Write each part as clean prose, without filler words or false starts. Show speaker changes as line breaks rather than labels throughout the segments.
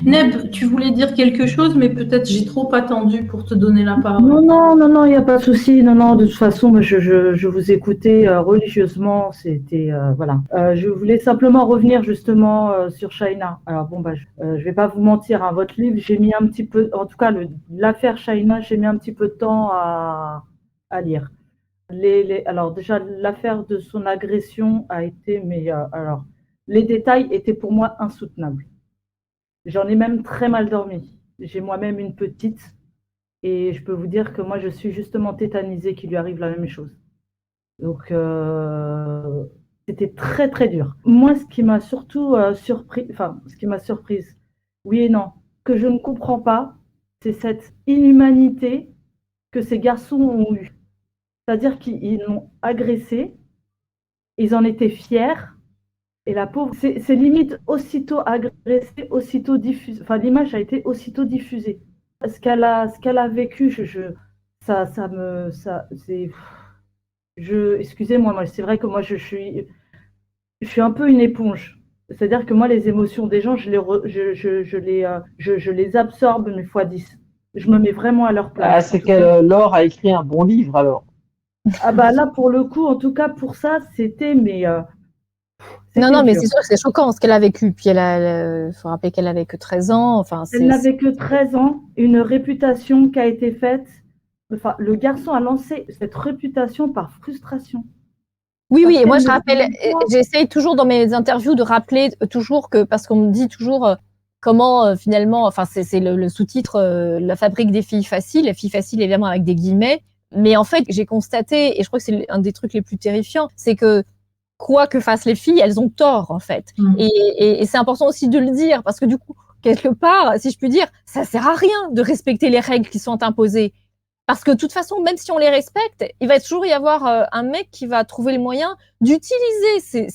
Neb, tu voulais dire quelque chose, mais peut-être j'ai trop attendu pour te donner la parole.
Non, il n'y a pas de souci. Non, de toute façon, moi, je vous écoutais religieusement. C'était, voilà. Je voulais simplement revenir justement sur Shaina. Alors bon, je vais pas vous mentir, hein, votre livre, j'ai mis un petit peu, en tout cas, l'affaire Shaina, j'ai mis un petit peu de temps à lire. Alors déjà, l'affaire de son agression a été, mais alors, les détails étaient pour moi insoutenables. J'en ai même très mal dormi. J'ai moi-même une petite. Et je peux vous dire que moi, je suis justement tétanisée qu'il lui arrive la même chose. Donc, c'était très, très dur. Moi, ce qui m'a surtout surpris, enfin, ce qui m'a surprise, oui et non, que je ne comprends pas, c'est cette inhumanité que ces garçons ont eue. C'est-à-dire qu'ils l'ont agressée, ils en étaient fiers, et la pauvre, c'est limite aussitôt agressée, aussitôt diffusée. Enfin, l'image a été aussitôt diffusée. Ce qu'elle a vécu, c'est, excusez-moi, moi, c'est vrai que moi, je suis un peu une éponge. C'est-à-dire que moi, les émotions des gens, je les absorbe, mais fois 10. Je me mets vraiment à leur
Ah,
place. En
c'est
tout cas.
que Laure a écrit un bon livre alors.
Ah bah là, pour le coup, en tout cas pour ça,
Non,
c'était
non, mais c'est
dur.
sûr que c'est choquant ce qu'elle a vécu. Puis faut rappeler qu'elle avait que 13 ans. Enfin,
Elle n'avait que 13 ans, une réputation qui a été faite. Enfin, le garçon a lancé cette réputation par frustration.
oui, oui.
Parce
Et moi,
qu'elle
je
ne
rappelle,
voulait pas.
j'essaye toujours dans mes interviews de rappeler toujours que, parce qu'on me dit toujours comment finalement, enfin, c'est le sous-titre La fabrique des filles faciles. Les filles faciles, évidemment, avec des guillemets. Mais en fait, j'ai constaté, et je crois que c'est un des trucs les plus terrifiants, c'est que quoi que fassent les filles, elles ont tort, en fait. Et c'est important aussi de le dire, parce que du coup, quelque part, si je puis dire, ça sert à rien de respecter les règles qui sont imposées. Parce que de toute façon, même si on les respecte, il va toujours y avoir un mec qui va trouver le moyen d'utiliser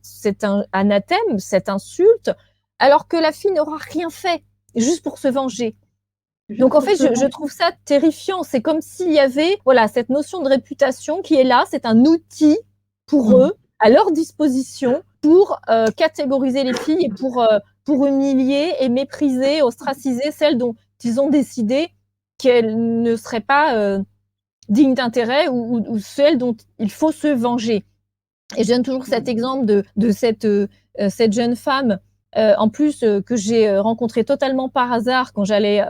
cet anathème, cette insulte, alors que la fille n'aura rien fait, juste pour se venger.
Juste
Donc en
pour
fait,
se
je
venger.
trouve ça terrifiant. C'est comme s'il y avait, voilà, cette notion de réputation qui est là. C'est un outil pour eux, à leur disposition, pour catégoriser les filles et pour humilier et mépriser, ostraciser celles dont ils ont décidé qu'elles ne seraient pas dignes d'intérêt ou celles dont il faut se venger. Et je donne toujours cet exemple de cette jeune femme, en plus que j'ai rencontrée totalement par hasard quand j'allais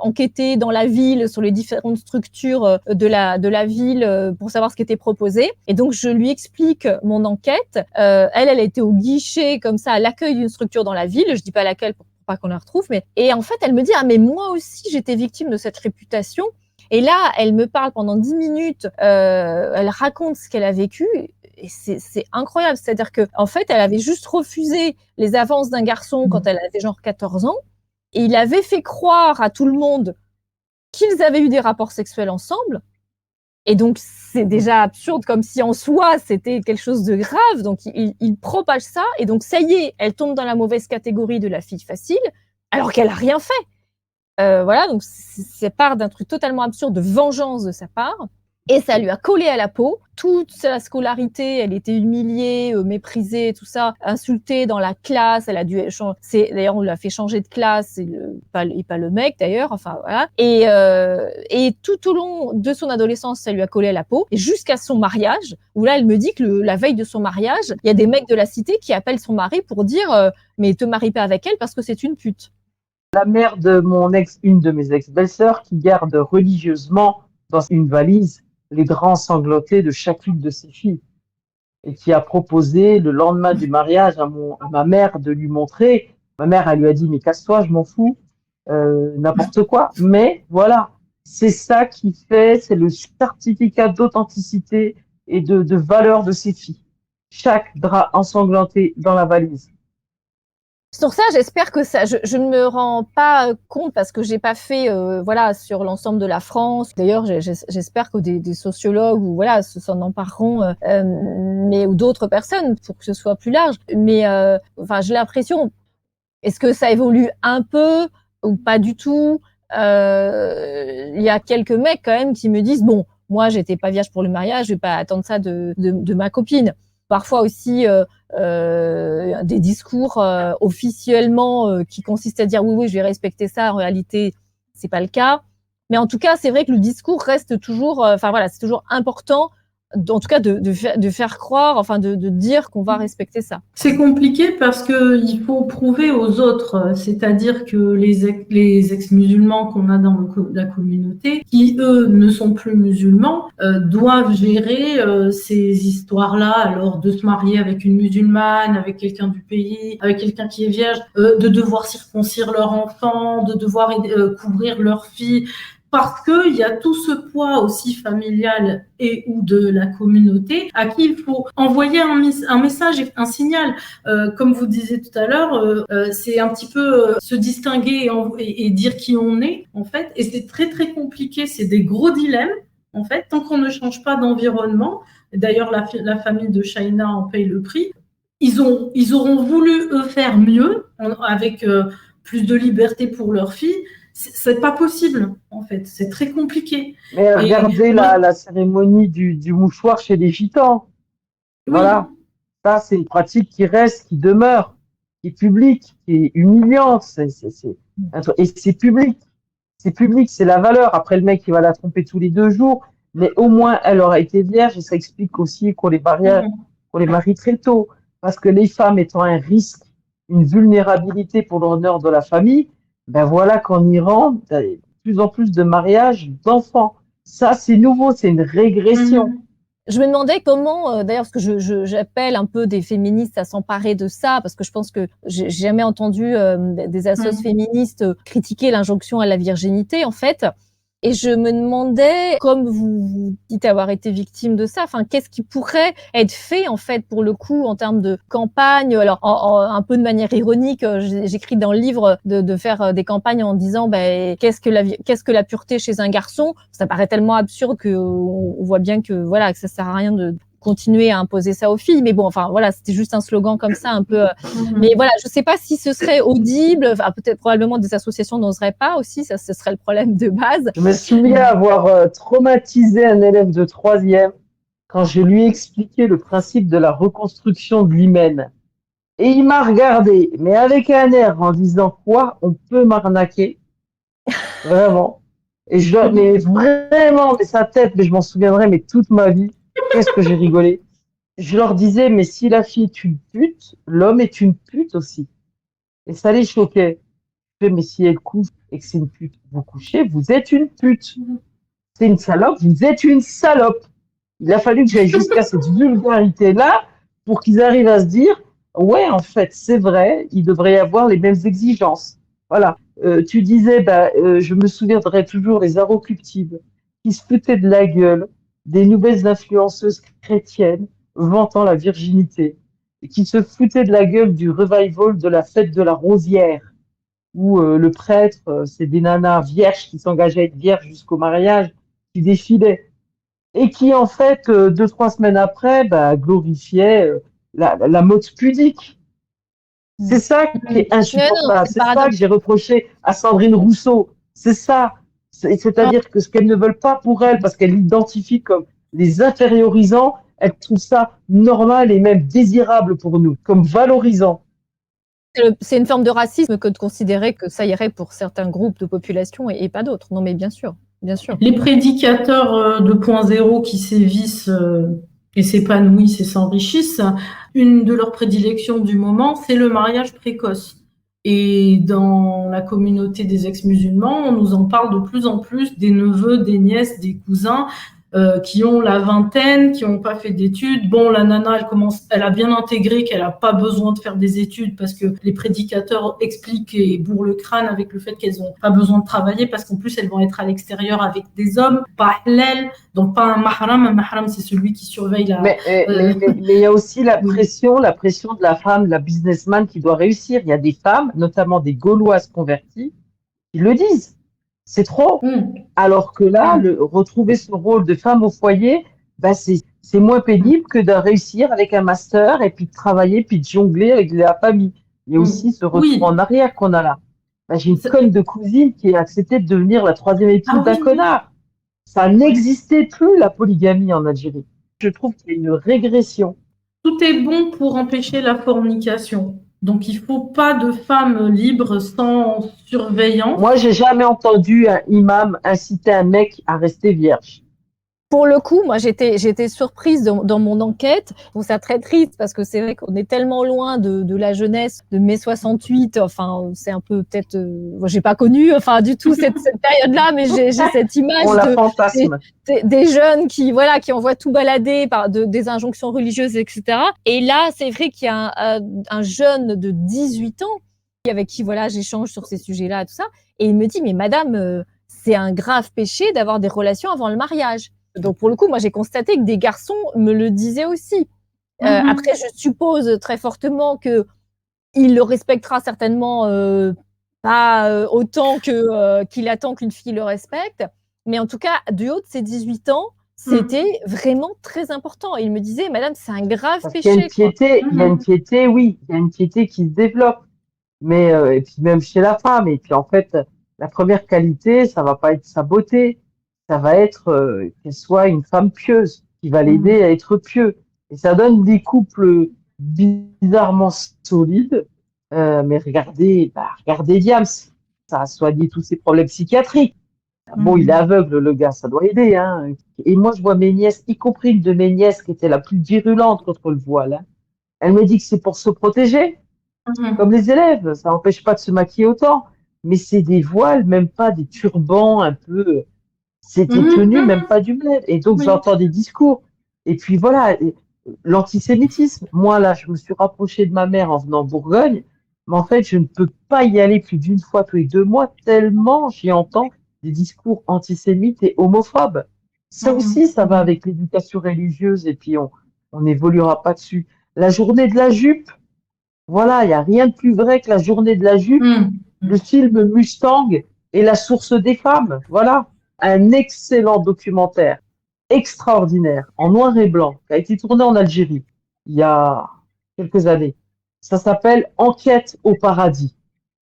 enquêter dans la ville sur les différentes structures de la ville pour savoir ce qui était proposé. Et donc je lui explique mon enquête. Elle était au guichet comme ça à l'accueil d'une structure dans la ville. Je dis pas laquelle pour pas qu'on la retrouve, et en fait elle me dit ah mais moi aussi j'étais victime de cette réputation. Et là, elle me parle pendant 10 minutes, elle raconte ce qu'elle a vécu, et c'est incroyable. C'est-à-dire que en fait, elle avait juste refusé les avances d'un garçon quand elle avait genre 14 ans, et il avait fait croire à tout le monde qu'ils avaient eu des rapports sexuels ensemble. Et donc, c'est déjà absurde, comme si en soi, c'était quelque chose de grave. Donc, il propage ça, et donc, ça y est, elle tombe dans la mauvaise catégorie de la fille facile, alors qu'elle a rien fait. Voilà, donc c'est part d'un truc totalement absurde de vengeance de sa part. Et ça lui a collé à la peau. Toute sa scolarité, elle était humiliée, méprisée, tout ça, insultée dans la classe. Elle a dû changer. D'ailleurs, on l'a fait changer de classe, et pas le mec d'ailleurs. Enfin voilà. Et tout au long de son adolescence, ça lui a collé à la peau. Et jusqu'à son mariage, où là, elle me dit que la veille de son mariage, il y a des mecs de la cité qui appellent son mari pour dire mais te marie pas avec elle parce que c'est une pute.
La mère de une de mes ex-belles-sœurs, qui garde religieusement dans une valise les draps ensanglantés de chacune de ses filles et qui a proposé le lendemain du mariage à ma mère de lui montrer. Ma mère, elle lui a dit, mais casse-toi, je m'en fous, n'importe quoi. Mais voilà, c'est ça qui fait, c'est le certificat d'authenticité et de valeur de ces filles. Chaque drap ensanglanté dans la valise.
Sur ça, j'espère que ça. Je ne me rends pas compte parce que j'ai pas fait, voilà, sur l'ensemble de la France. D'ailleurs, j'espère que des sociologues ou voilà s'en empareront, mais ou d'autres personnes pour que ce soit plus large. Mais enfin, j'ai l'impression. Est-ce que ça évolue un peu ou pas du tout? Il y a quelques mecs quand même qui me disent bon, moi j'étais pas vierge pour le mariage, je vais pas attendre ça de ma copine. parfois aussi des discours officiellement qui consistent à dire oui, je vais respecter ça. En réalité, c'est pas le cas. Mais en tout cas, c'est vrai que le discours reste toujours, c'est toujours important, en tout cas de faire croire, enfin de dire qu'on va respecter ça.
C'est compliqué parce que il faut prouver aux autres, c'est-à-dire que les ex-musulmans qu'on a dans la communauté, qui eux ne sont plus musulmans, doivent gérer ces histoires-là, alors de se marier avec une musulmane, avec quelqu'un du pays, avec quelqu'un qui est vierge, de devoir circoncire leur enfant, de devoir couvrir leur fille. Parce qu'il y a tout ce poids aussi familial et ou de la communauté à qui il faut envoyer un message et un signal. Comme vous disiez tout à l'heure, c'est un petit peu se distinguer et dire qui on est, en fait. Et c'est très, très compliqué. C'est des gros dilemmes, en fait, tant qu'on ne change pas d'environnement. D'ailleurs, la famille de Shaina en paye le prix. Ils auront voulu, eux, faire mieux, avec plus de liberté pour leur fille. C'est pas possible, en fait. C'est très compliqué.
Mais regardez la cérémonie du mouchoir chez les gitans.
Oui.
Voilà. Ça, c'est une pratique qui reste, qui demeure, qui est publique, qui est humiliante. Et c'est public. C'est public, c'est la valeur. Après, le mec, il va la tromper tous les 2 jours. Mais au moins, elle aura été vierge. Et ça explique aussi qu'on les marie très tôt. Parce que les femmes étant un risque, une vulnérabilité pour l'honneur de la famille, ben voilà qu'en Iran, il y a de plus en plus de mariages d'enfants. Ça, c'est nouveau, c'est une régression.
Je me demandais comment, d'ailleurs, parce que j'appelle un peu des féministes à s'emparer de ça, parce que je pense que j'ai jamais entendu des associations féministes critiquer l'injonction à la virginité, en fait. Et je me demandais, comme vous dites avoir été victime de ça, enfin, qu'est-ce qui pourrait être fait, en fait, pour le coup, en termes de campagne? Alors, un peu de manière ironique, j'écris dans le livre de faire des campagnes en disant, qu'est-ce que la pureté chez un garçon? Ça paraît tellement absurde que on voit bien que, voilà, que ça sert à rien de continuer à imposer ça aux filles. Mais bon, enfin, voilà, c'était juste un slogan comme ça, un peu. Mais voilà, je sais pas si ce serait audible. Enfin, peut-être, probablement, des associations n'oseraient pas aussi. Ça, ce serait le problème de base.
Je me souviens avoir traumatisé un élève de 3e quand je lui ai expliqué le principe de la reconstruction de l'hymen. Et il m'a regardé, mais avec un air en disant quoi, on peut m'arnaquer. Vraiment. Et mais vraiment, mais sa tête, mais je m'en souviendrai, mais toute ma vie. Qu'est-ce que j'ai rigolé. Je leur disais, mais si la fille est une pute, l'homme est une pute aussi. Et ça les choquait. Je fais, mais si elle couche et que c'est une pute, vous couchez, vous êtes une pute. C'est une salope, vous êtes une salope. Il a fallu que j'aille jusqu'à cette vulgarité-là pour qu'ils arrivent à se dire, ouais, en fait, c'est vrai, il devrait y avoir les mêmes exigences. Voilà. Tu disais, je me souviendrai toujours les Arocuptibles qui se foutaient de la gueule des nouvelles influenceuses chrétiennes vantant la virginité et qui se foutaient de la gueule du revival de la fête de la rosière où le prêtre, c'est des nanas vierges qui s'engageaient à être vierges jusqu'au mariage, qui défilaient et qui en fait 2-3 semaines après glorifiaient la mode pudique. C'est ça qui est insupportable. C'est ça que j'ai reproché à Sandrine Rousseau. C'est ça. C'est-à-dire que ce qu'elles ne veulent pas pour elles, parce qu'elles l'identifient comme les infériorisants, elles trouvent ça normal et même désirable pour nous, comme valorisant.
C'est une forme de racisme que de considérer que ça irait pour certains groupes de population et pas d'autres. Non, mais bien sûr, bien sûr.
Les prédicateurs 2.0 qui sévissent et s'épanouissent et s'enrichissent, une de leurs prédilections du moment, c'est le mariage précoce. Et dans la communauté des ex-musulmans, on nous en parle de plus en plus des neveux, des nièces, des cousins qui ont la vingtaine, qui n'ont pas fait d'études. Bon, la nana, elle a bien intégré qu'elle n'a pas besoin de faire des études parce que les prédicateurs expliquent et bourrent le crâne avec le fait qu'elles n'ont pas besoin de travailler parce qu'en plus, elles vont être à l'extérieur avec des hommes, pas halal, donc pas un mahram. Un mahram, c'est celui qui surveille la...
Mais il y a aussi la pression de la femme, la businessman qui doit réussir. Il y a des femmes, notamment des Gauloises converties, qui le disent. C'est trop. Alors que là, retrouver ce rôle de femme au foyer, c'est moins pénible que de réussir avec un master et puis de travailler, puis de jongler avec la famille. Il y a aussi ce retour en arrière qu'on a là. J'ai une conne de cousine qui a accepté de devenir la 3e épouse d'un connard. Ça n'existait plus, la polygamie en Algérie. Je trouve qu'il y a une régression.
tout est bon pour empêcher la fornication. Donc, il faut pas de femme libre sans surveillance.
Moi, j'ai jamais entendu un imam inciter un mec à rester vierge.
Pour le coup, moi, j'étais surprise dans mon enquête. Je trouve ça très triste parce que c'est vrai qu'on est tellement loin de la jeunesse de mai 68. Enfin, c'est un peu peut-être, moi, j'ai pas connu, enfin, du tout cette période-là, mais j'ai cette image
On la fantasme.
des jeunes qui, voilà, qui envoient tout balader par des injonctions religieuses, etc. Et là, c'est vrai qu'il y a un jeune de 18 ans avec qui, voilà, j'échange sur ces sujets-là, tout ça. Et il me dit, mais madame, c'est un grave péché d'avoir des relations avant le mariage. Donc, pour le coup, moi, j'ai constaté que des garçons me le disaient aussi. Après, je suppose très fortement qu'il le respectera certainement pas autant qu'il attend qu'une fille le respecte. Mais en tout cas, du haut de ses 18 ans, c'était vraiment très important. Et il me disait, madame, c'est un grave péché.
Il y a une piété, oui, il y a une piété qui se développe. Mais, et puis même chez la femme. Et puis, en fait, la première qualité, ça va pas être sa beauté. Ça va être qu'elle soit une femme pieuse, qui va l'aider à être pieux. Et ça donne des couples bizarrement solides. Mais regardez Diams, ça a soigné tous ses problèmes psychiatriques. Bon, il est aveugle, le gars, ça doit aider, hein. Et moi, je vois mes nièces, y compris une de mes nièces qui était la plus virulente contre le voile, hein. Elle me dit que c'est pour se protéger, comme les élèves. Ça n'empêche pas de se maquiller autant. Mais c'est des voiles, même pas des turbans un peu... C'est des tenues, même pas du bled. Et donc, j'entends des discours. Et puis voilà, l'antisémitisme. Moi, là, je me suis rapprochée de ma mère en venant en Bourgogne. Mais en fait, je ne peux pas y aller plus d'une fois tous les 2 mois, tellement j'y entends des discours antisémites et homophobes. Ça aussi, ça va avec l'éducation religieuse et puis on n'évoluera pas dessus. La journée de la jupe, voilà, il n'y a rien de plus vrai que la journée de la jupe. Le film Mustang est la source des femmes. Voilà, un excellent documentaire, extraordinaire, en noir et blanc, qui a été tourné en Algérie il y a quelques années. Ça s'appelle Enquête au paradis.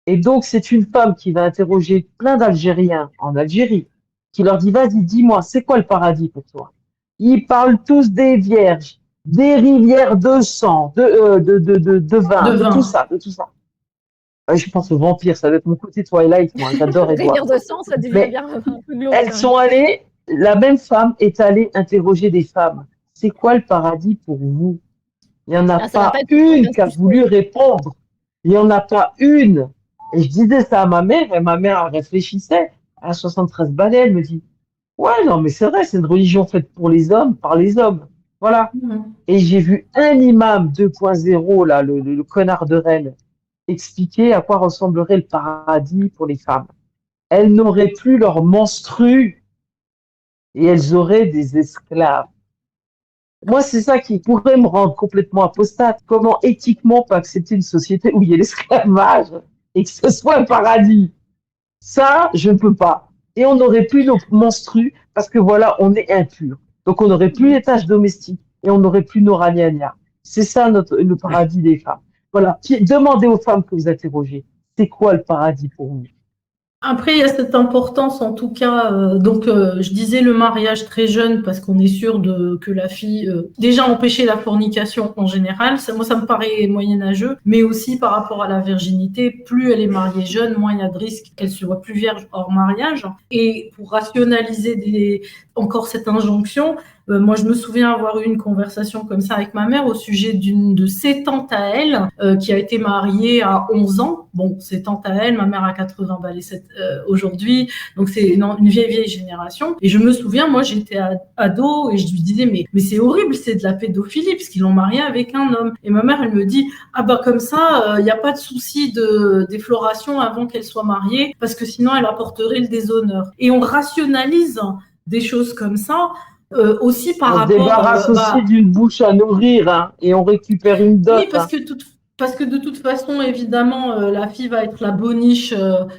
Et donc, c'est une femme qui va interroger plein d'Algériens en Algérie, qui leur dit, vas-y, dis-moi, c'est quoi le paradis pour toi? Ils parlent tous des vierges, des rivières de sang, de vin, de tout ça, de tout ça. Je pense aux vampires, ça va être mon côté Twilight, moi, j'adore les voir.
Rivière de sang, ça devient bien un peu glauque.
Elles sont allées, la même femme est allée interroger des femmes. C'est quoi le paradis pour vous? Il n'y en a pas une qui a voulu répondre. Il n'y en a pas une. Et je disais ça à ma mère, et ma mère réfléchissait. À 73 balais, elle me dit, ouais, non, mais c'est vrai, c'est une religion faite pour les hommes, par les hommes. Voilà. Et j'ai vu un imam 2.0, là, le connard de Rennes, expliquer à quoi ressemblerait le paradis pour les femmes. Elles n'auraient plus leurs menstrues et elles auraient des esclaves. Moi, c'est ça qui pourrait me rendre complètement apostate. Comment éthiquement on peut accepter une société où il y a l'esclavage et que ce soit un paradis? Ça, je ne peux pas. Et on n'aurait plus nos menstrues parce que voilà, on est impur. Donc on n'aurait plus les tâches domestiques et on n'aurait plus nos ragnagnas. C'est ça le paradis des femmes. Voilà. Demandez aux femmes que vous interrogez, c'est quoi le paradis pour vous?
Après, il y a cette importance, en tout cas, je disais le mariage très jeune parce qu'on est sûr que la fille, déjà empêcher la fornication en général, ça me paraît moyenâgeux, mais aussi par rapport à la virginité, plus elle est mariée jeune, moins il y a de risques qu'elle soit plus vierge hors mariage. Et pour rationaliser encore cette injonction, moi, je me souviens avoir eu une conversation comme ça avec ma mère au sujet d'une de ses tantes à elle, qui a été mariée à 11 ans. Bon, ses tantes à elle, ma mère a 80 balais aujourd'hui, donc c'est une vieille génération. Et je me souviens, moi, j'étais ado et je lui disais, mais c'est horrible, c'est de la pédophilie, parce qu'ils l'ont mariée avec un homme. Et ma mère, elle me dit, ah bah comme ça, il n'y a pas de souci d'effloration avant qu'elle soit mariée, parce que sinon, elle apporterait le déshonneur. Et on rationalise des choses comme ça. Aussi par
on
rapport...
On se débarrasse aussi d'une bouche à nourrir, hein, et on récupère une dot.
Oui, parce que de toute façon, évidemment, la fille va être la boniche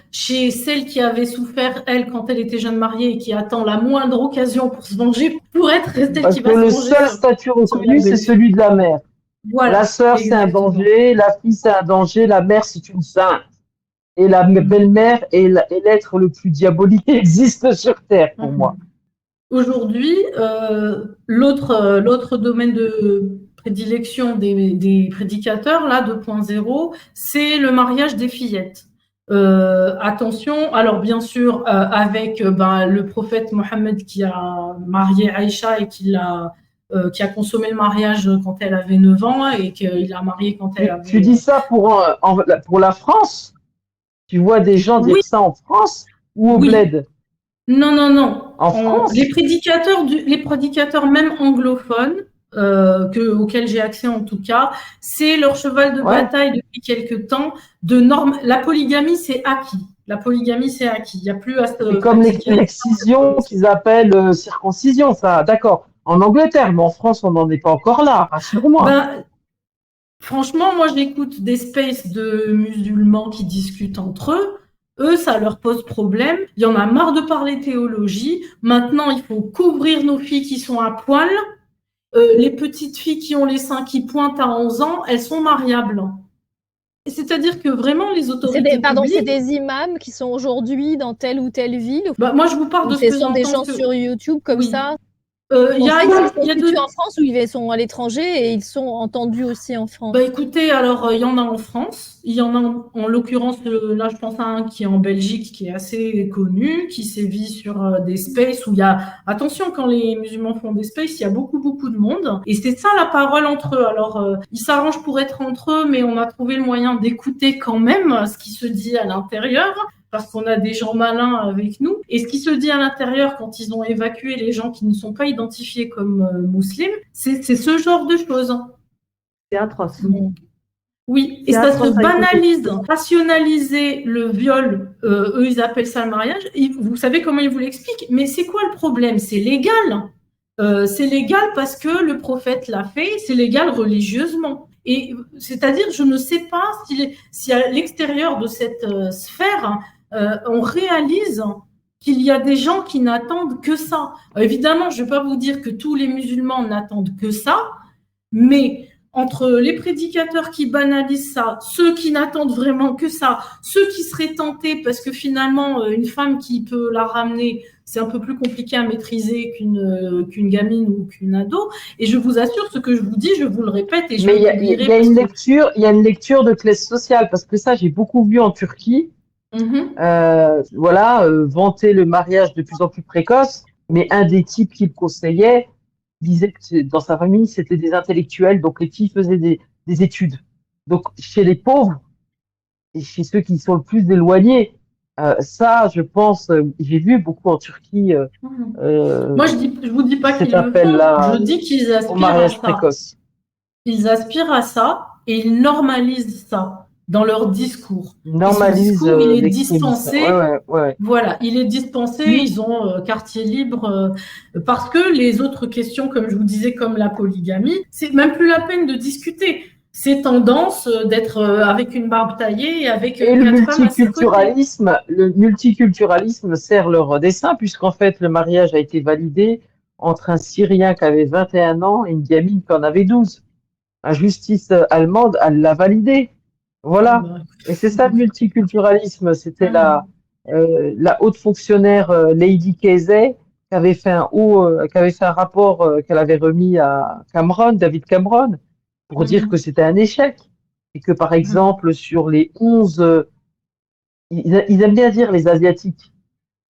chez celle qui avait souffert, elle, quand elle était jeune mariée et qui attend la moindre occasion pour se venger, pour être celle qui va se venger.
Parce que le seul statut reconnu, c'est celui de la mère. Voilà, la sœur, c'est un danger, la fille, c'est un danger, la mère, c'est une sainte. Et la belle-mère est l'être le plus diabolique qui existe sur Terre, pour moi.
Aujourd'hui, l'autre domaine de prédilection des prédicateurs, là, 2.0, c'est le mariage des fillettes. Attention, alors bien sûr, avec le prophète Mohammed qui a marié Aïcha et qui a consommé le mariage quand elle avait 9 ans et qu'il a marié quand elle avait...
Tu dis ça pour la France? Tu vois des gens dire ça en France ou au bled?
Non.
En France?
Les prédicateurs même anglophones, auxquels j'ai accès en tout cas, c'est leur cheval de bataille depuis quelque temps. La polygamie, c'est acquis. Il n'y a plus à se...
C'est comme l'excision qu'ils appellent circoncision, ça. D'accord. En Angleterre, mais en France, on n'en est pas encore là. Rassure-moi.
Franchement, moi, j'écoute des spaces de musulmans qui discutent entre eux. Eux, ça leur pose problème. Il y en a marre de parler théologie. Maintenant, il faut couvrir nos filles qui sont à poil. Les petites filles qui ont les seins qui pointent à 11 ans, elles sont mariables. C'est-à-dire que vraiment, les autorités
c'est des imams qui sont aujourd'hui dans telle ou telle ville?
Moi, je vous parle de ce que
ce sont des gens sur YouTube comme ça?
Il y a
deux en France où ils sont à l'étranger et ils sont entendus aussi en France.
Écoutez, alors il y en a en France, il y en a en l'occurrence là je pense à un qui est en Belgique qui est assez connu, qui sévit sur des spaces où il y a attention quand les musulmans font des spaces, il y a beaucoup de monde et c'est ça la parole entre eux. Alors ils s'arrangent pour être entre eux, mais on a trouvé le moyen d'écouter quand même ce qui se dit à l'intérieur. Parce qu'on a des gens malins avec nous. Et ce qui se dit à l'intérieur quand ils ont évacué les gens qui ne sont pas identifiés comme musulmans, c'est ce genre de choses.
C'est atroce.
Oui, et ça se banalise. Rationaliser le viol, eux ils appellent ça le mariage. Vous savez comment ils vous l'expliquent? Mais c'est quoi le problème? C'est légal. C'est légal parce que le prophète l'a fait, c'est légal religieusement. Et c'est-à-dire, je ne sais pas si à l'extérieur de cette sphère, on réalise qu'il y a des gens qui n'attendent que ça. Évidemment, je ne vais pas vous dire que tous les musulmans n'attendent que ça, mais entre les prédicateurs qui banalisent ça, ceux qui n'attendent vraiment que ça, ceux qui seraient tentés parce que finalement, une femme qui peut la ramener, c'est un peu plus compliqué à maîtriser qu'une gamine ou qu'une ado. Et je vous assure, ce que je vous dis, je vous le répète. Et
mais il y a une lecture de classe sociale, parce que ça, j'ai beaucoup vu en Turquie. Vanter le mariage de plus en plus précoce, mais un des types qui le conseillait disait que dans sa famille, c'était des intellectuels, donc les filles faisaient des études. Donc, chez les pauvres, et chez ceux qui sont le plus éloignés, ça, je pense, j'ai vu beaucoup en Turquie.
Moi, je vous dis pas qu'ils le font, je dis qu'ils aspirent
au mariage
à ça.
précoce.
Ils aspirent à ça et ils normalisent ça dans leur discours.
Normalise
il est dispensé.
Ouais.
Voilà, il est dispensé. Ils ont quartier libre parce que les autres questions, comme je vous disais, comme la polygamie, c'est même plus la peine de discuter. C'est tendance d'être avec une barbe taillée et avec
et le multiculturalisme sert leur dessein, puisqu'en fait le mariage a été validé entre un Syrien qui avait 21 ans et une gamine qui en avait 12. La justice allemande, elle l'a validé. Voilà. Et c'est ça le multiculturalisme. C'était la haute fonctionnaire Lady Casey qui avait fait un rapport qu'elle avait remis à David Cameron, pour dire que c'était un échec. Et que par exemple, sur les 11, ils aiment bien dire les Asiatiques,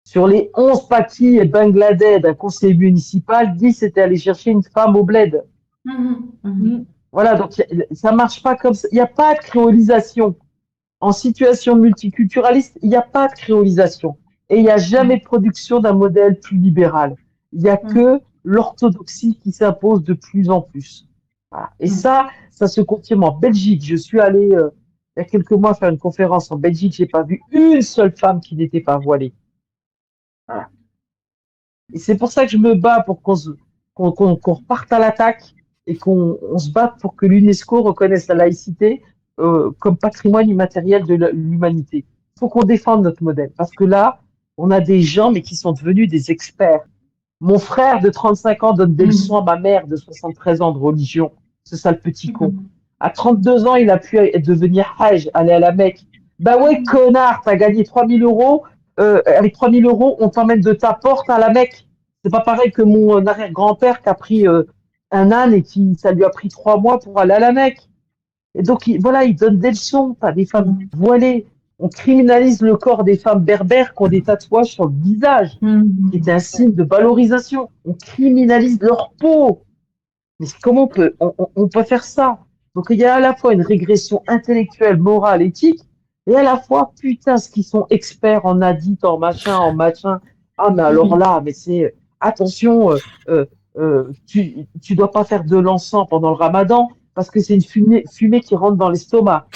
sur les 11 Pakis et Bangladais d'un conseil municipal, 10 c'était aller chercher une femme au bled. Voilà, donc ça marche pas comme ça. Il n'y a pas de créolisation. En situation multiculturaliste, il n'y a pas de créolisation. Et il n'y a jamais de production d'un modèle plus libéral. Il n'y a que l'orthodoxie qui s'impose de plus en plus. Voilà. Et ça se confirme en Belgique. Je suis allé il y a quelques mois faire une conférence en Belgique. J'ai pas vu une seule femme qui n'était pas voilée. Voilà. Et c'est pour ça que je me bats pour qu'on reparte à l'attaque et qu'on se batte pour que l'UNESCO reconnaisse la laïcité comme patrimoine immatériel de l'humanité. Il faut qu'on défende notre modèle, parce que là, on a des gens mais qui sont devenus des experts. Mon frère de 35 ans donne des leçons à ma mère de 73 ans de religion. C'est ça le petit con. À 32 ans, il a pu devenir Hajj, aller à la Mecque. Bah ouais, connard, t'as gagné 3000 €. Avec 3000 €, on t'emmène de ta porte à la Mecque. C'est pas pareil que mon arrière-grand-père qui a pris un âne et ça lui a pris 3 mois pour aller à la Mecque. Et donc, voilà, il donne des leçons. T'as des femmes voilées. On criminalise le corps des femmes berbères qui ont des tatouages sur le visage, qui est un signe de valorisation. On criminalise leur peau. Mais comment on peut faire ça? Donc, il y a à la fois une régression intellectuelle, morale, éthique, et à la fois, putain, ce qu'ils sont experts en hadith, en machin. Ah, mais alors là, mais c'est, attention, tu dois pas faire de l'encens pendant le ramadan parce que c'est une fumée qui rentre dans l'estomac.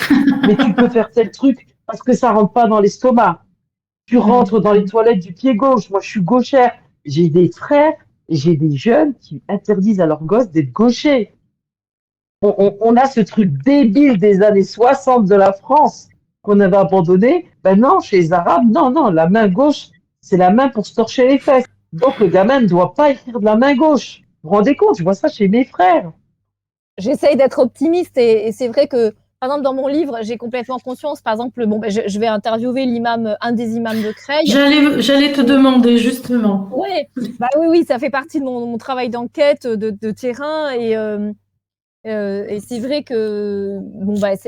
Mais tu peux faire tel truc parce que ça rentre pas dans l'estomac. Tu rentres dans les toilettes du pied gauche. Moi, je suis gauchère. J'ai des frères et j'ai des jeunes qui interdisent à leurs gosses d'être gauchers. On a ce truc débile des années 60 de la France qu'on avait abandonné. Ben non, chez les Arabes, non, la main gauche, c'est la main pour se torcher les fesses. Donc, le gamin ne doit pas écrire de la main gauche. Vous vous rendez compte? Je vois ça chez mes frères.
J'essaye d'être optimiste et c'est vrai que, par exemple, dans mon livre, j'ai complètement conscience. Par exemple, je vais interviewer un des imams de Creil.
J'allais te demander justement.
Ouais, oui, ça fait partie de mon travail d'enquête de terrain et c'est vrai que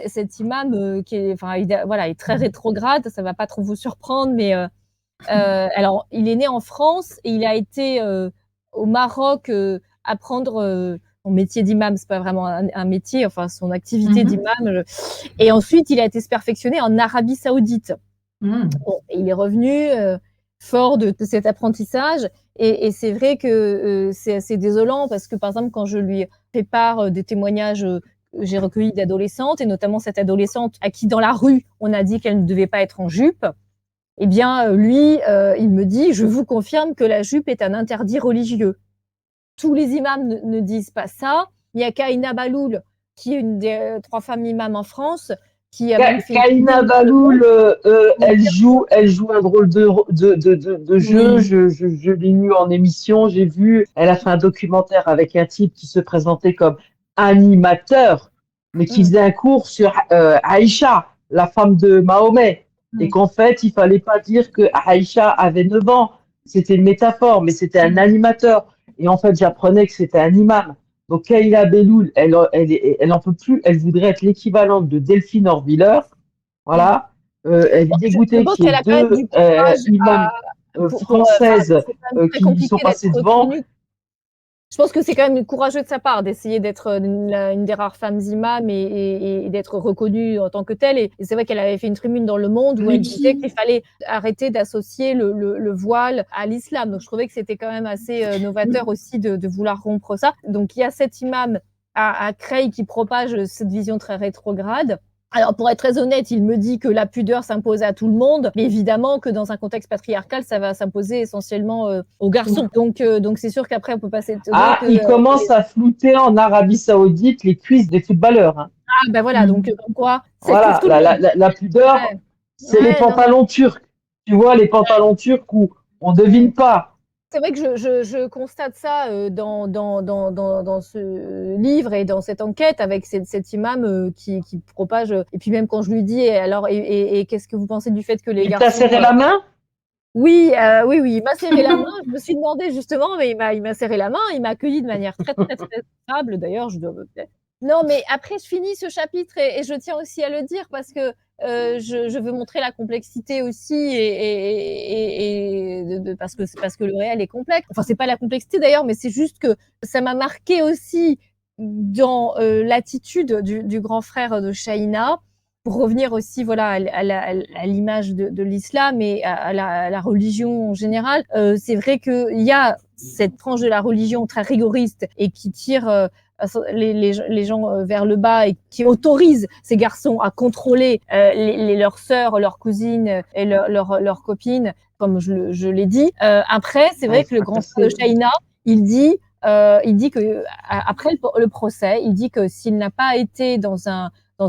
cet imam qui est, est très rétrograde, ça va pas trop vous surprendre, mais alors il est né en France et il a été au Maroc apprendre son métier d'imam, c'est pas vraiment un métier, enfin son activité d'imam. Et ensuite, il a été se perfectionner en Arabie Saoudite. Bon, il est revenu fort de cet apprentissage. Et c'est vrai que c'est assez désolant parce que, par exemple, quand je lui fais part des témoignages que j'ai recueillis d'adolescentes, et notamment cette adolescente à qui, dans la rue, on a dit qu'elle ne devait pas être en jupe, eh bien, lui, il me dit « Je vous confirme que la jupe est un interdit religieux ». Tous les imams ne disent pas ça. Il y a Kaina Baloul, qui est une des 3 femmes imams en France, qui a même fait...
Kaina Baloul, elle joue un drôle de jeu. Je l'ai lu en émission, j'ai vu. Elle a fait un documentaire avec un type qui se présentait comme animateur, mais qui faisait un cours sur Aïcha, la femme de Mahomet. Et qu'en fait, il fallait pas dire que Aïcha avait 9 ans. C'était une métaphore, mais c'était un animateur. Et en fait, j'apprenais que c'était un imam. Donc, Kaina Baloul, elle en peut plus. Elle voudrait être l'équivalente de Delphine Orviller. Voilà. Elle est dégoûtée qu'il y ait 2 imams françaises qui sont passées devant.
Je pense que c'est quand même courageux de sa part d'essayer d'être une des rares femmes imams et d'être reconnue en tant que telle. Et c'est vrai qu'elle avait fait une tribune dans Le Monde où elle disait qu'il fallait arrêter d'associer le voile à l'islam. Donc je trouvais que c'était quand même assez novateur aussi de vouloir rompre ça. Donc il y a cet imam à Creil qui propage cette vision très rétrograde. Alors, pour être très honnête, il me dit que la pudeur s'impose à tout le monde, mais évidemment que dans un contexte patriarcal, ça va s'imposer essentiellement aux garçons. Donc c'est sûr qu'après, on peut passer...
il commence à flouter en Arabie Saoudite les cuisses des footballeurs. Hein.
Ah, ben voilà, donc comme quoi...
Voilà, la pudeur, c'est les pantalons turcs. Tu vois, les pantalons turcs où on ne devine pas.
C'est vrai que je constate ça dans ce livre et dans cette enquête avec cet imam qui propage. Et puis même quand je lui dis, alors, et qu'est-ce que vous pensez du fait que les garçons...
Il t'a serré la main?
Oui, il m'a serré la main. Je me suis demandé justement, mais il m'a serré la main. Il m'a accueilli de manière très, très, très stable. D'ailleurs, je dois... Non, mais après, je finis ce chapitre et je tiens aussi à le dire parce que je veux montrer la complexité aussi parce que le réel est complexe. Enfin, c'est pas la complexité d'ailleurs, mais c'est juste que ça m'a marqué aussi dans l'attitude du grand frère de Shaina, pour revenir aussi à l'image de l'islam et à la religion en général. C'est vrai qu'il y a cette tranche de la religion très rigoriste et qui tire les gens vers le bas et qui autorise ces garçons à contrôler leurs sœurs, leurs cousines et leurs copines, comme je l'ai dit. Après, c'est vrai que le grand frère de Shaina, il dit que après le procès, il dit que s'il n'a pas été dans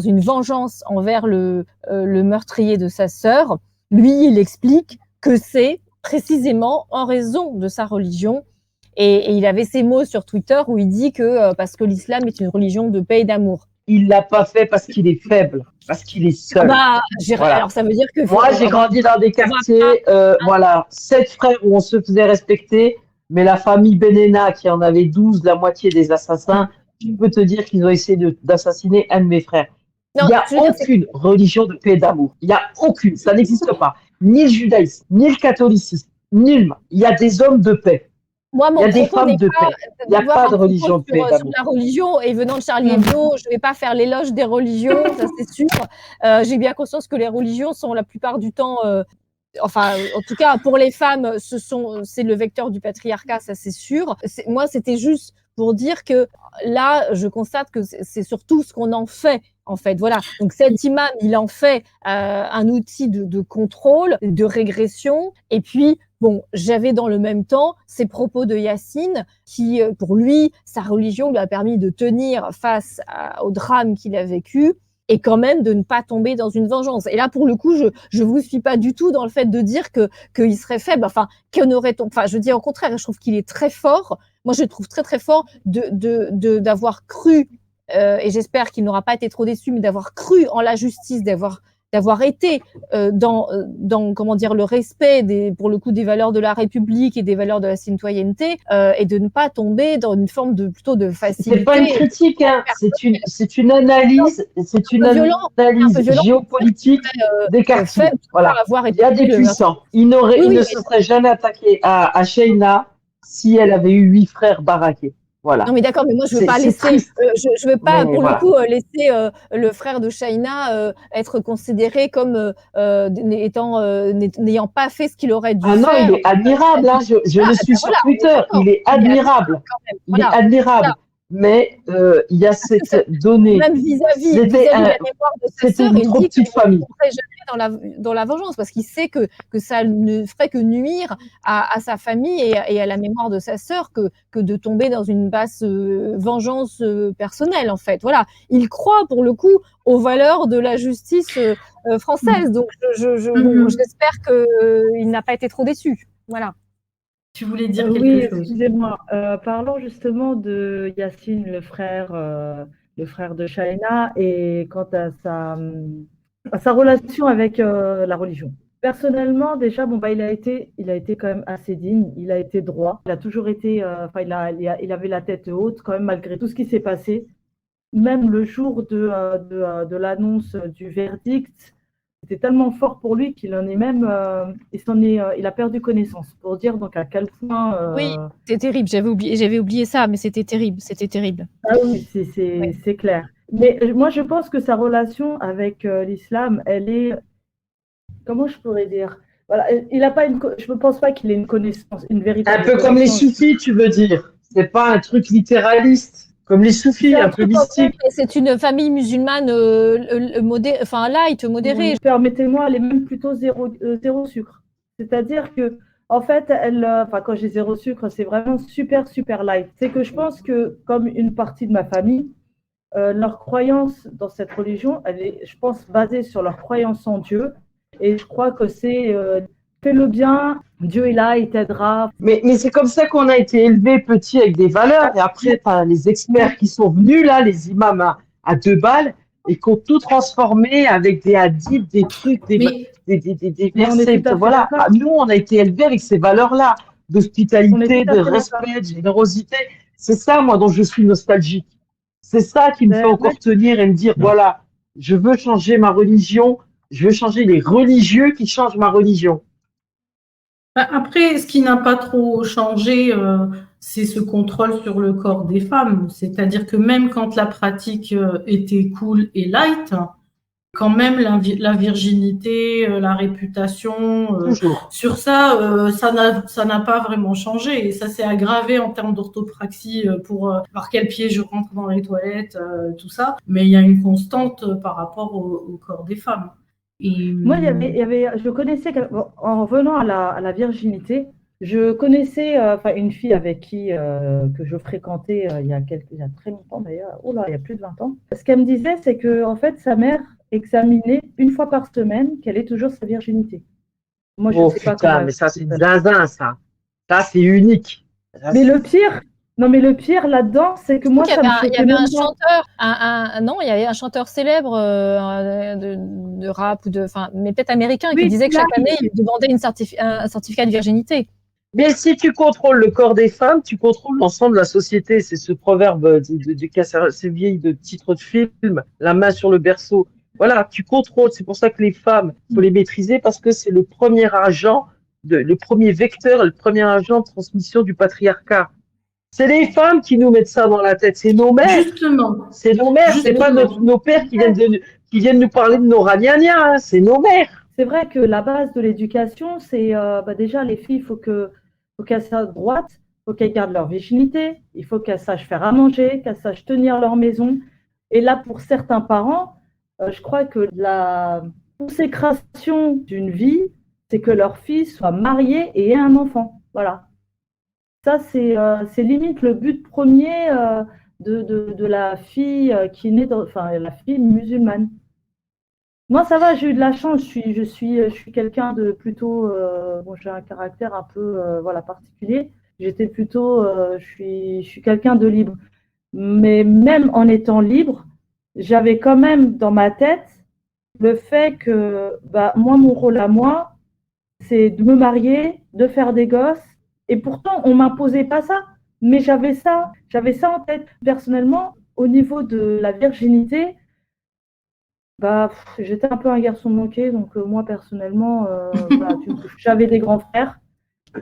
une vengeance envers le meurtrier de sa sœur, lui, il explique que c'est précisément en raison de sa religion. Et il avait ces mots sur Twitter où il dit que parce que l'islam est une religion de paix et d'amour.
Il l'a pas fait parce qu'il est faible, parce qu'il est seul.
Voilà. Alors ça veut dire que...
Moi, j'ai grandi dans des quartiers, 7 frères où on se faisait respecter. Mais la famille Benena, qui en avait 12, la moitié des assassins, je peux te dire qu'ils ont essayé d'assassiner un de mes frères.
Non,
Il n'y a
je veux dire,
aucune religion de paix et d'amour. Il n'y a aucune. Ça n'existe pas. Ni le judaïsme, ni le catholicisme, nullement. Il y a des hommes de paix.
moi,
Il y
mon
a des
propos
femmes
n'est
de
pas
paix. Il n'y a
d'avoir
pas
un
de religion
propos
de paix et
sur
d'amour.
la religion. Et venant de Charlie Hebdo, je ne vais pas faire l'éloge des religions, ça c'est sûr. J'ai bien conscience que les religions sont la plupart du temps, enfin, en tout cas pour les femmes, c'est le vecteur du patriarcat, ça c'est sûr. Moi, c'était juste pour dire que là, je constate que c'est surtout ce qu'on en fait. En fait, voilà. Donc cet imam, il en fait un outil de contrôle, de régression. Et puis, bon, j'avais dans le même temps ces propos de Yacine qui, pour lui, sa religion lui a permis de tenir face au drame qu'il a vécu et quand même de ne pas tomber dans une vengeance. Et là, pour le coup, je vous suis pas du tout dans le fait de dire qu'il serait faible. Enfin, enfin, je dis au contraire, je trouve qu'il est très fort. Moi, je le trouve très très fort d'avoir cru. Et j'espère qu'il n'aura pas été trop déçu, mais d'avoir cru en la justice, d'avoir été dans comment dire le respect pour le coup des valeurs de la République et des valeurs de la citoyenneté et de ne pas tomber dans une forme plutôt de facilité.
C'est pas une critique, hein. C'est une analyse, géopolitique des quartiers. Voilà. Il y a des puissants. Il ne se serait jamais attaqué à Sheina si elle avait eu 8 frères baraqués. Voilà.
Non mais d'accord, mais moi je veux pas laisser, je veux pas pour le coup laisser le frère de Sheina être considéré comme n'ayant pas fait ce qu'il aurait dû faire.
Ah non, il est admirable, hein. Je le suis sur Twitter. Il est admirable. Il est admirable. Mais il y a cette donnée.
Même vis-à-vis de la mémoire de sa sœur,
il dit qu'il ne
tomberait jamais dans la vengeance parce qu'il sait que ça ne ferait que nuire à sa famille et à la mémoire de sa sœur que de tomber dans une basse vengeance personnelle en fait. Voilà, il croit pour le coup aux valeurs de la justice française. Donc j'espère qu'il n'a pas été trop déçu. Voilà.
Tu voulais dire quelque chose?
Excusez-moi. Parlons justement de Yacine, le frère de Sheina, et quant à sa relation avec la religion. Personnellement, déjà, il a été quand même assez digne. Il a été droit. Il a toujours été, il avait la tête haute quand même malgré tout ce qui s'est passé. Même le jour de l'annonce du verdict. C'était tellement fort pour lui qu'il en est même, il a perdu connaissance. Pour dire donc à quel point.
Oui, c'est terrible. J'avais oublié ça, mais c'était terrible.
Ah oui, c'est clair. Mais moi, je pense que sa relation avec l'islam, elle est, comment je pourrais dire. Voilà, il a pas je ne pense pas qu'il ait une connaissance, une véritable.
Un peu comme les soufis, tu veux dire. C'est pas un truc littéraliste. Comme les soufis, un peu mystique.
C'est une famille musulmane light, modérée.
Permettez-moi, elle est même plutôt zéro sucre. C'est-à-dire que, en fait, quand j'ai zéro sucre, c'est vraiment super, super light. C'est que je pense que, comme une partie de ma famille, leur croyance dans cette religion, elle est, je pense, basée sur leur croyance en Dieu. Et je crois que c'est fais le bien, Dieu est là, il t'aidera.
Mais c'est comme ça qu'on a été élevé petit avec des valeurs. Et après, tu as les experts qui sont venus là, les imams à 2 balles, et qui ont tout transformé avec des hadiths, des trucs, des versets. Voilà. Nous, on a été élevés avec ces valeurs-là, d'hospitalité, de respect, de générosité. C'est ça, moi, dont je suis nostalgique. C'est ça qui me fait encore tenir et me dire, voilà, je veux changer ma religion, je veux changer les religieux qui changent ma religion.
Après, ce qui n'a pas trop changé, c'est ce contrôle sur le corps des femmes. C'est-à-dire que même quand la pratique était cool et light, quand même la virginité, la réputation, sur ça, ça n'a pas vraiment changé. Et ça s'est aggravé en termes d'orthopraxie pour par quel pied je rentre dans les toilettes, tout ça. Mais il y a une constante par rapport au corps des femmes.
Moi, je connaissais, en revenant à la virginité, je connaissais une fille avec qui que je fréquentais il y a très longtemps d'ailleurs, il y a plus de 20 ans. Ce qu'elle me disait, c'est que en fait, sa mère examinait une fois par semaine qu'elle ait toujours sa virginité. Moi, je sais pas comment.
Mais ça, c'est zinzin, ça. Ça, c'est unique.
Mais le pire. Non, mais le pire là-dedans, c'est que moi, ça me choquait.
Il y avait un chanteur, il y avait un chanteur célèbre de rap mais peut-être américain, qui disait que chaque année, il demandait un certificat de virginité.
Mais si tu contrôles le corps des femmes, tu contrôles l'ensemble de la société. C'est ce proverbe c'est vieille de titre de film, la main sur le berceau. Voilà, tu contrôles. C'est pour ça que les femmes, faut les maîtriser parce que c'est le premier agent, le premier vecteur, le premier agent de transmission du patriarcat. C'est les femmes qui nous mettent ça dans la tête. C'est nos mères.
Justement.
C'est nos mères. C'est pas nos pères qui viennent nous parler de nos ragnagnas. Hein. C'est nos mères.
C'est vrai que la base de l'éducation, c'est déjà les filles, faut qu'elles soient droites, il faut qu'elles gardent leur virginité, il faut qu'elles sachent faire à manger, qu'elles sachent tenir leur maison. Et là, pour certains parents, je crois que la consécration d'une vie, c'est que leur fille soit mariée et ait un enfant. Voilà. Ça, c'est limite le but premier de la fille qui naît, la fille musulmane. Moi, ça va, j'ai eu de la chance. Je suis quelqu'un de plutôt. J'ai un caractère un peu particulier. J'étais plutôt. Je suis quelqu'un de libre. Mais même en étant libre, j'avais quand même dans ma tête le fait que moi, mon rôle à moi, c'est de me marier, de faire des gosses. Et pourtant, on ne m'imposait pas ça. Mais j'avais ça en tête. Personnellement, au niveau de la virginité, j'étais un peu un garçon manqué, donc moi personnellement, j'avais des grands frères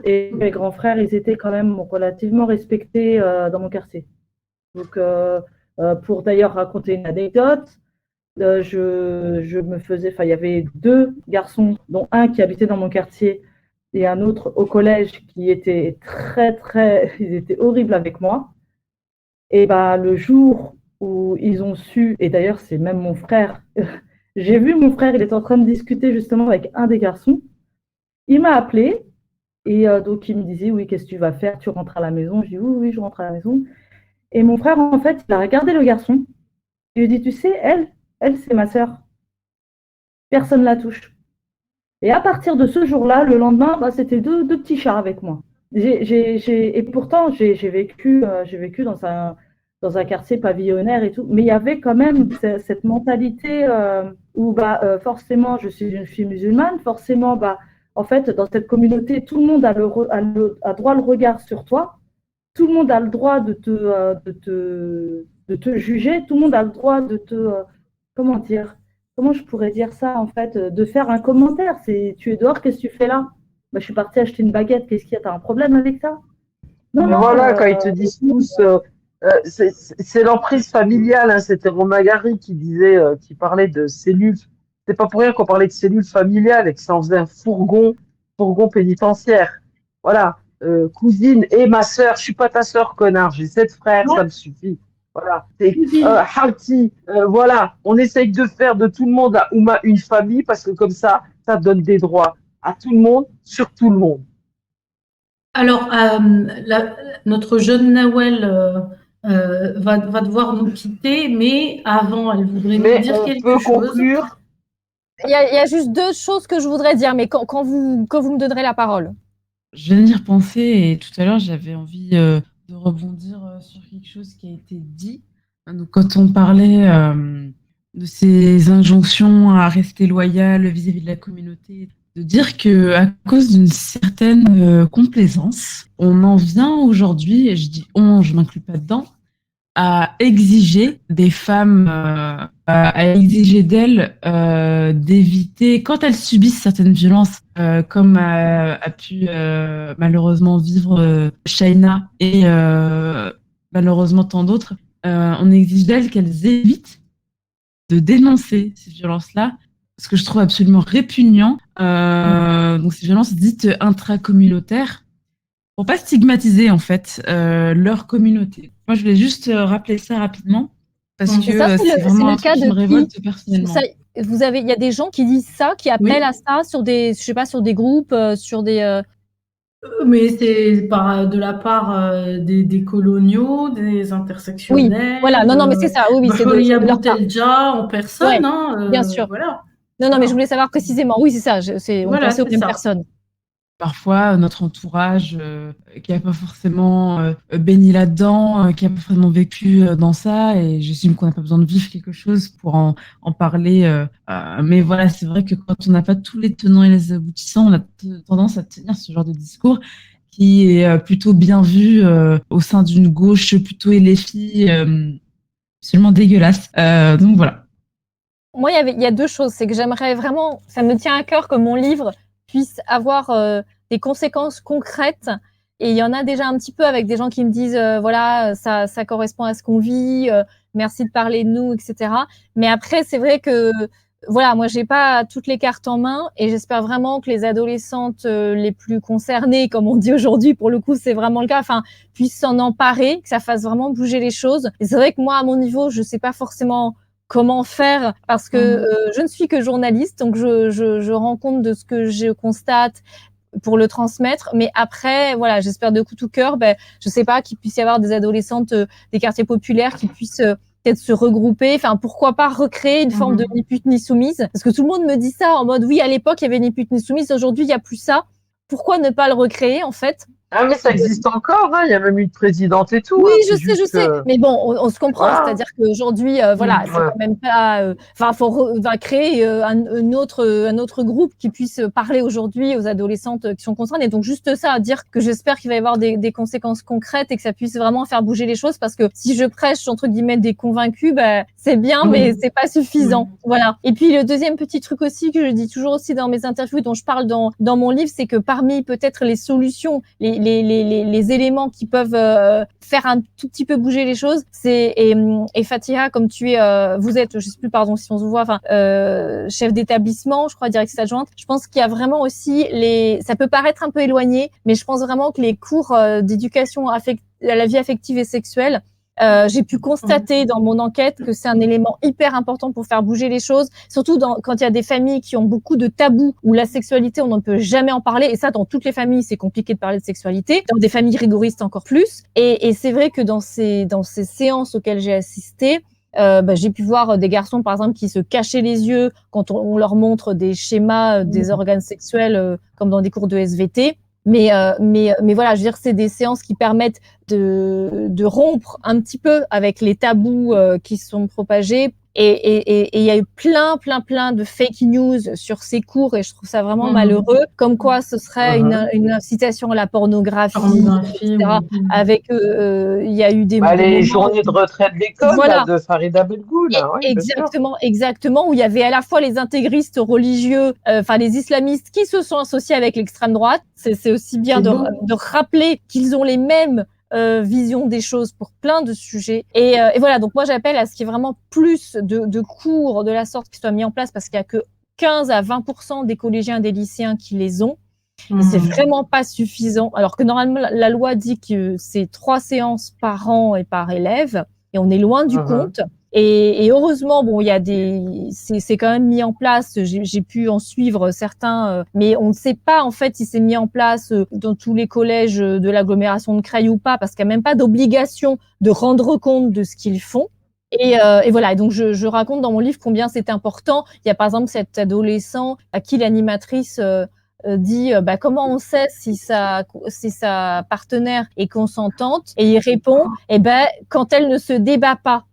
et mes grands frères, ils étaient quand même relativement respectés dans mon quartier. Donc, pour d'ailleurs raconter une anecdote, je me faisais, il y avait 2 garçons, dont un qui habitait dans mon quartier et un autre au collège qui était ils étaient horribles avec moi. Et le jour où ils ont su, et d'ailleurs c'est même mon frère, j'ai vu mon frère, il était en train de discuter justement avec un des garçons, il m'a appelé, et donc il me disait, oui, qu'est-ce que tu vas faire, tu rentres à la maison? Je dis, oui, je rentre à la maison. Et mon frère, en fait, il a regardé le garçon, il lui dit, tu sais, elle c'est ma sœur, personne ne la touche. Et à partir de ce jour-là, le lendemain, c'était deux petits chats avec moi. Et pourtant, j'ai vécu dans un quartier pavillonnaire et tout, mais il y avait quand même cette mentalité où forcément, je suis une fille musulmane, forcément, en fait, dans cette communauté, tout le monde a droit le regard sur toi, tout le monde a le droit de te juger, tout le monde a le droit de comment je pourrais dire ça, en fait, de faire un commentaire. Tu es dehors, qu'est-ce que tu fais là? Je suis partie acheter une baguette, qu'est-ce qu'il y a? T'as un problème avec ça?
Non, quand ils te disent tous, c'est l'emprise familiale. Hein, c'était Romain Gary qui disait, qui parlait de cellules. C'est pas pour rien qu'on parlait de cellules familiales et que ça en faisait un fourgon pénitentiaire. Voilà, cousine et ma sœur. Je suis pas ta sœur, connard. J'ai 7 frères, ça me suffit. Voilà, voilà. On essaye de faire de tout le monde à Ouma une famille parce que comme ça donne des droits à tout le monde, sur tout le monde.
Alors, notre jeune Nawel va devoir nous quitter, mais avant, elle voudrait nous dire quelque chose.
Conclure.
Il y a juste 2 choses que je voudrais dire, mais quand vous me donnerez la parole.
Je viens d'y repenser et tout à l'heure, j'avais envie de rebondir sur quelque chose qui a été dit. Donc, quand on parlait de ces injonctions à rester loyal vis-à-vis de la communauté, de dire que à cause d'une certaine complaisance, on en vient aujourd'hui, et je dis on, je m'inclus pas dedans, à exiger des femmes, à exiger d'elles d'éviter, quand elles subissent certaines violences, comme a pu malheureusement vivre Shaina et malheureusement tant d'autres, on exige d'elles qu'elles évitent de dénoncer ces violences-là, ce que je trouve absolument répugnant. Donc ces violences dites intracommunautaires, pour pas stigmatiser en fait leur communauté. Moi, je voulais juste rappeler ça rapidement parce que c'est vraiment un truc qui me révolte personnellement.
Il y a des gens qui disent ça, qui appellent à ça sur des, je sais pas, sur des groupes, sur des.
Mais c'est de la part des coloniaux, des intersectionnels.
Oui, voilà. Non, mais c'est ça. Oui, c'est
il y a Boutelja en personne. Ouais,
bien sûr.
Voilà.
Non, mais je voulais savoir précisément. Oui, c'est ça. On pensait aux mêmes personnes.
Parfois, notre entourage qui n'a pas forcément baigné là-dedans, qui n'a pas forcément vécu dans ça, et j'estime qu'on n'a pas besoin de vivre quelque chose pour en parler. Mais voilà, c'est vrai que quand on n'a pas tous les tenants et les aboutissants, on a tendance à tenir ce genre de discours qui est plutôt bien vu au sein d'une gauche plutôt LFI, absolument dégueulasse. Donc voilà.
Moi, il y a deux choses. C'est que j'aimerais vraiment, ça me tient à cœur que mon livre puisse avoir des conséquences concrètes. Et il y en a déjà un petit peu avec des gens qui me disent, voilà, ça correspond à ce qu'on vit, merci de parler de nous, etc. Mais après, c'est vrai que, voilà, moi, j'ai pas toutes les cartes en main et j'espère vraiment que les adolescentes les plus concernées, comme on dit aujourd'hui, pour le coup, c'est vraiment le cas, enfin, puissent s'en emparer, que ça fasse vraiment bouger les choses. Et c'est vrai que moi, à mon niveau, je sais pas forcément comment faire parce que je ne suis que journaliste, donc je rends compte de ce que je constate pour le transmettre. Mais après, voilà, j'espère de tout cœur, je sais pas, qu'il puisse y avoir des adolescentes des quartiers populaires qui puissent peut-être se regrouper. Enfin, pourquoi pas recréer une forme de ni pute ni soumise? Parce que tout le monde me dit ça en mode, oui, à l'époque, il y avait ni pute ni soumise. Aujourd'hui, il n'y a plus ça. Pourquoi ne pas le recréer, en fait?
Ah, mais ça existe encore, hein. Il y a même une présidente et tout.
Oui,
hein.
je sais. Mais bon, on se comprend.
Voilà.
C'est-à-dire qu'aujourd'hui, voilà, c'est quand même pas. Enfin, va créer un autre groupe qui puisse parler aujourd'hui aux adolescentes qui sont concernées. Donc juste ça, à dire que j'espère qu'il va y avoir des conséquences concrètes et que ça puisse vraiment faire bouger les choses. Parce que si je prêche entre guillemets des convaincus, c'est bien, mais c'est pas suffisant. Voilà. Et puis le deuxième petit truc aussi que je dis toujours aussi dans mes interviews, dont je parle dans mon livre, c'est que parmi peut-être les solutions, les éléments qui peuvent faire un tout petit peu bouger les choses, et Fatiha, comme vous êtes, je sais plus, pardon, si on se voit, enfin, chef d'établissement, je crois, directrice adjointe. Je pense qu'il y a vraiment aussi ça peut paraître un peu éloigné, mais je pense vraiment que les cours d'éducation à la vie affective et sexuelle, j'ai pu constater dans mon enquête que c'est un élément hyper important pour faire bouger les choses, surtout quand il y a des familles qui ont beaucoup de tabous où la sexualité, on ne peut jamais en parler. Et ça, dans toutes les familles, c'est compliqué de parler de sexualité. Dans des familles rigoristes, encore plus. Et c'est vrai que dans ces séances auxquelles j'ai assisté, j'ai pu voir des garçons, par exemple, qui se cachaient les yeux quand on leur montre des schémas des organes sexuels, comme dans des cours de SVT. Mais voilà, je veux dire, c'est des séances qui permettent de rompre un petit peu avec les tabous qui sont propagés. Et il y a eu plein de fake news sur ces cours et je trouve ça vraiment malheureux. Comme quoi, ce serait une incitation à la pornographie, etc. Avec, il y a eu des
les journées de retraite d'école de Farida Belgoul.
Exactement, où il y avait à la fois les intégristes religieux, enfin les islamistes qui se sont associés avec l'extrême droite. C'est aussi bien de rappeler qu'ils ont les mêmes vision des choses pour plein de sujets. Et voilà, donc moi j'appelle à ce qu'il y ait vraiment plus de cours de la sorte qui soient mis en place parce qu'il n'y a que 15 à 20% des collégiens et des lycéens qui les ont. Et c'est vraiment pas suffisant. Alors que normalement, la loi dit que c'est 3 séances par an et par élève. Et on est loin du compte. Et heureusement, bon, il y a c'est quand même mis en place. J'ai pu en suivre certains, mais on ne sait pas en fait si c'est mis en place dans tous les collèges de l'agglomération de Creil ou pas, parce qu'il n'y a même pas d'obligation de rendre compte de ce qu'ils font. Et voilà. Et donc je raconte dans mon livre combien c'est important. Il y a par exemple cet adolescent à qui l'animatrice dit comment on sait si sa partenaire est consentante, et il répond quand elle ne se débat pas.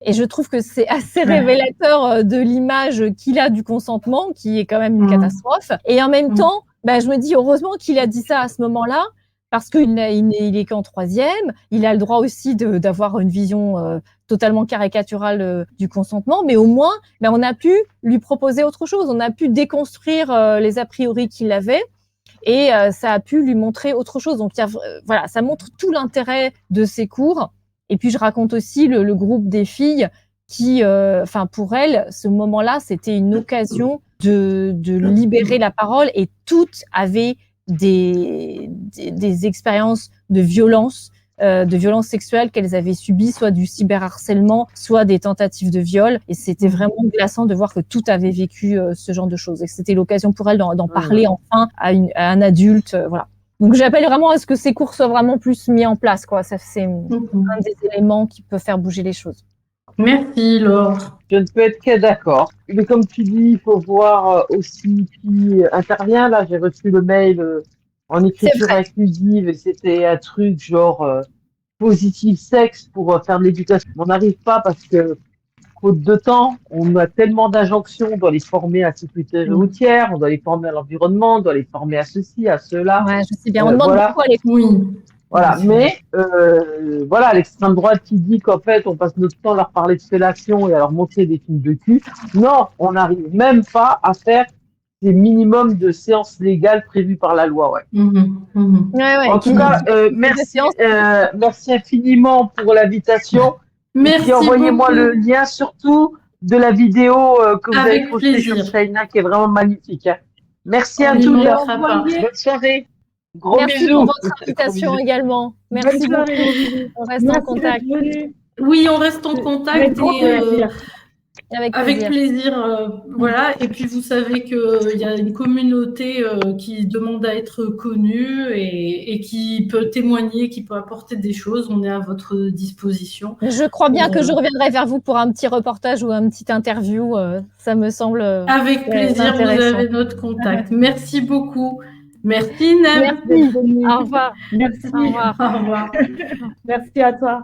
Et je trouve que c'est assez révélateur de l'image qu'il a du consentement, qui est quand même une catastrophe. Et en même temps, je me dis heureusement qu'il a dit ça à ce moment-là, parce qu'il est qu'en 3e. Il a le droit aussi d'avoir une vision totalement caricaturale du consentement, mais au moins, on a pu lui proposer autre chose. On a pu déconstruire les a priori qu'il avait. Et ça a pu lui montrer autre chose. Donc voilà, ça montre tout l'intérêt de ces cours. Et puis je raconte aussi le groupe des filles qui, pour elles, ce moment-là, c'était une occasion de libérer la parole, et toutes avaient des expériences de violence sexuelle qu'elles avaient subies, soit du cyberharcèlement, soit des tentatives de viol. Et c'était vraiment glaçant de voir que toutes avaient vécu ce genre de choses. Et c'était l'occasion pour elles d'en parler enfin à un adulte. Voilà. Donc j'appelle vraiment à ce que ces cours soient vraiment plus mis en place, quoi. Ça, c'est un des éléments qui peut faire bouger les choses.
Merci Laure.
Je ne peux être que d'accord. Mais comme tu dis, il faut voir aussi qui intervient. Là, j'ai reçu le mail en écriture inclusive et c'était un truc genre positive sexe pour faire de l'éducation. On n'arrive pas parce que faute de temps, on a tellement d'injonctions, on doit les former à la sécurité routière, on doit les former à l'environnement, on doit les former à ceci, à cela.
Ouais, je sais bien. On demande
Voilà.
beaucoup à l'école.
Oui.
Voilà,
Oui, c'est
mais voilà, l'extrême droite qui dit qu'en fait on passe notre temps à leur parler de fellation et à leur montrer des films de cul. Non, on n'arrive même pas à faire ces minimums de séances légales prévues par la loi. Ouais.
Ouais.
En tout cas, merci infiniment pour l'invitation.
Merci
Et envoyez-moi
beaucoup.
le lien surtout de la vidéo que vous
Avec
avez postée sur
plaisir.
China, qui est vraiment magnifique. Hein. Merci à
On
tous.
ne laissera pas.
Bonne soirée. Gros
Merci
bisous.
pour votre invitation également. Merci
Bonne soirée,
beaucoup.
gros bisous.
On reste en
Merci
contact.
d'être venu.
Oui, on reste en
Avec
contact
grand plaisir.
avec plaisir. Voilà. Et puis vous savez qu'il y a une communauté qui demande à être connue et qui peut témoigner, qui peut apporter des choses. On est à votre disposition.
Je crois bien que je reviendrai vers vous pour un petit reportage ou un petit interview. Ça me semble
Avec plaisir, vous
intéressant.
avez notre contact. Merci beaucoup. Merci, Nem.
Merci. Au revoir.
Merci.
Au revoir.
Au revoir.
Merci à toi.